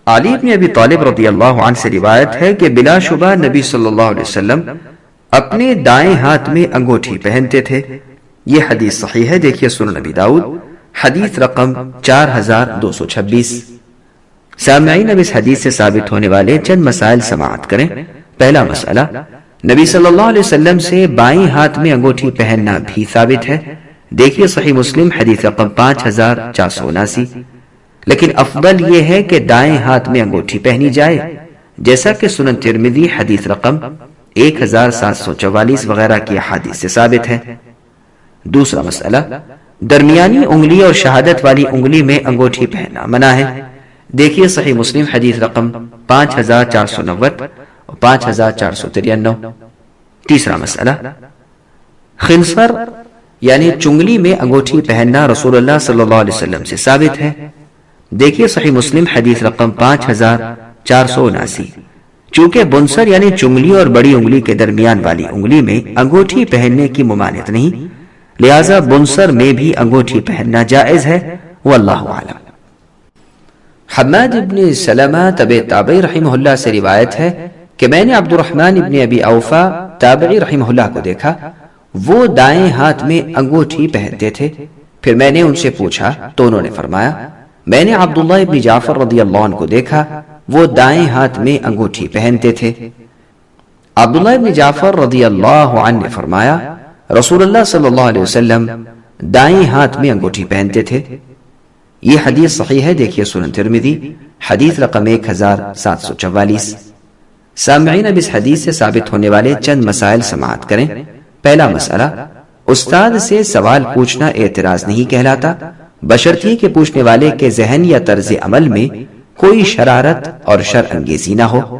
علی بن ابی طالب رضی اللہ عنہ سے روایت ہے کہ بلا شبہ نبی صلی اللہ علیہ وسلم اپنے دائیں ہاتھ میں انگوٹھی پہنتے تھے۔ یہ حدیث صحیح ہے، دیکھیے سنن نبی داؤد حدیث رقم 4226۔ سامعین، اب اس حدیث سے ثابت ہونے والے چند مسائل سماعت کریں۔ پہلا مسئلہ، نبی صلی اللہ علیہ وسلم سے بائیں ہاتھ میں انگوٹھی پہننا بھی ثابت ہے، دیکھیے صحیح مسلم حدیث رقم 5479۔ لیکن افضل یہ ہے کہ دائیں ہاتھ میں انگوٹھی پہنی جائے، جیسا کہ سنن ترمذی حدیث رقم 1744 وغیرہ کی احادیث سے ثابت ہے۔ دوسرا مسئلہ، درمیانی انگلی اور شہادت والی انگلی میں انگوٹھی پہننا منع ہے، دیکھیے صحیح مسلم حدیث رقم 5490 اور 5493۔ تیسرا مسئلہ، خنصر یعنی چنگلی میں انگوٹھی پہننا رسول اللہ صلی اللہ علیہ وسلم سے ثابت ہے، دیکھیے صحیح مسلم حدیث رقم 5479۔ چونکہ بنسر یعنی چنگلی اور بڑی انگلی کے درمیان والی انگلی میں انگوٹھی پہننے کی ممانعت نہیں، لہذا بنسر میں بھی انگوٹھی پہننا جائز ہے، واللہ اعلم۔ حماد ابن سلمہ تابعی رحمہ اللہ سے روایت ہے کہ میں نے عبد الرحمن ابن ابی اوفا تابعی رحمہ اللہ کو دیکھا، وہ دائیں ہاتھ میں انگوٹھی پہنتے تھے۔ پھر میں نے ان سے پوچھا تو انہوں نے فرمایا، میں نے عبداللہ ابن جعفر رضی اللہ عنہ کو دیکھا، وہ دائیں ہاتھ میں انگوٹھی پہنتے تھے۔ عبداللہ ابن جعفر رضی اللہ عنہ نے فرمایا، رسول اللہ صلی اللہ علیہ وسلم دائیں ہاتھ میں انگوٹھی پہنتے تھے۔ یہ حدیث صحیح ہے، دیکھیے سنن ترمذی حدیث رقم 1744۔ سامعین، اب اس حدیث سے ثابت ہونے والے چند مسائل سماعت کریں۔ پہلا مسئلہ، استاد سے سوال پوچھنا اعتراض نہیں کہلاتا، بشرطیے کہ پوچھنے والے کے ذہن یا طرز عمل میں کوئی شرارت اور شر انگیزی نہ ہو۔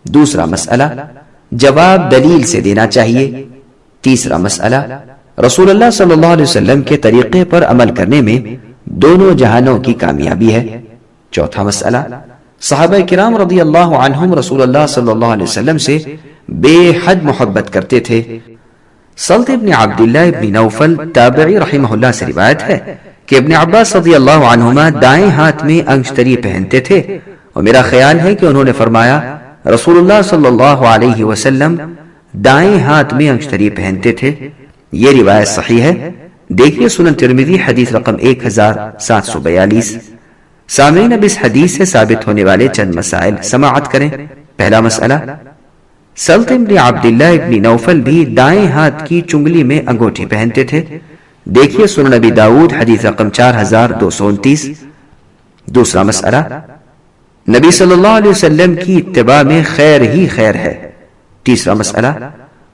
دوسرا مسئلہ، جواب دلیل سے دینا چاہیے۔ تیسرا مسئلہ، رسول اللہ صلی اللہ علیہ وسلم کے طریقے پر عمل کرنے میں دونوں جہانوں کی کامیابی ہے۔ چوتھا مسئلہ، صحابہ کرام رضی اللہ عنہم رسول اللہ صلی اللہ علیہ وسلم سے بے حد محبت کرتے تھے۔ سلط ابن عبداللہ ابن نوفل تابعی رحمہ اللہ سے روایت ہے کہ ابن عباس رضی اللہ عنہما دائیں ہاتھ میں انگشتری پہنتے تھے، اور میرا خیال ہے کہ انہوں نے فرمایا، رسول اللہ صلی اللہ علیہ وسلم دائیں ہاتھ میں انگشتری پہنتے تھے۔ یہ روایت صحیح ہے، دیکھیے سنن ترمذی حدیث رقم 1742۔ سامعین، اب اس حدیث سے ثابت ہونے والے چند مسائل سماعت کریں۔ پہلا مسئلہ، سلط ابن عبداللہ ابن نوفل بھی دائیں ہاتھ کی چنگلی میں انگوٹھی پہنتے تھے، دیکھیے سنن نبی داؤد حدیث رقم 4229۔ دوسرا مسئلہ، نبی صلی اللہ علیہ وسلم کی اتباع میں خیر ہی خیر ہے۔ تیسرا مسئلہ،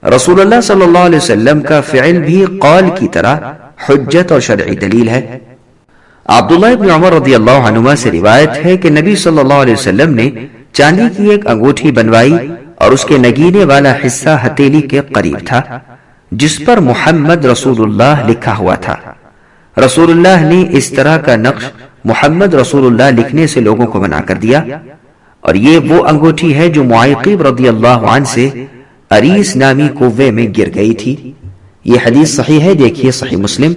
رسول اللہ صلی اللہ علیہ وسلم کا فعل بھی قول کی طرح حجت اور شرعی دلیل ہے۔ عبداللہ ابن عمر رضی اللہ عنہما سے روایت ہے کہ نبی صلی اللہ علیہ وسلم نے چاندی کی ایک انگوٹھی بنوائی اور اس کے نگینے والا حصہ ہتھیلی کے قریب تھا، جس پر محمد رسول اللہ لکھا ہوا تھا۔ رسول اللہ نے اس طرح کا نقش محمد رسول اللہ لکھنے سے لوگوں کو منع کر دیا، اور یہ وہ انگوٹھی ہے جو معیقب رضی اللہ عنہ سے اریس نامی کوے میں گر گئی تھی۔ یہ حدیث صحیح ہے، دیکھیے صحیح مسلم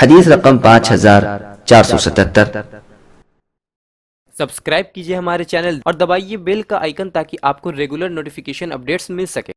حدیث رقم 5477۔ سبسکرائب کیجئے ہمارے چینل اور دبائیے بیل کا آئیکن تاکہ آپ کو ریگولر نوٹیفیکیشن اپڈیٹس مل سکے۔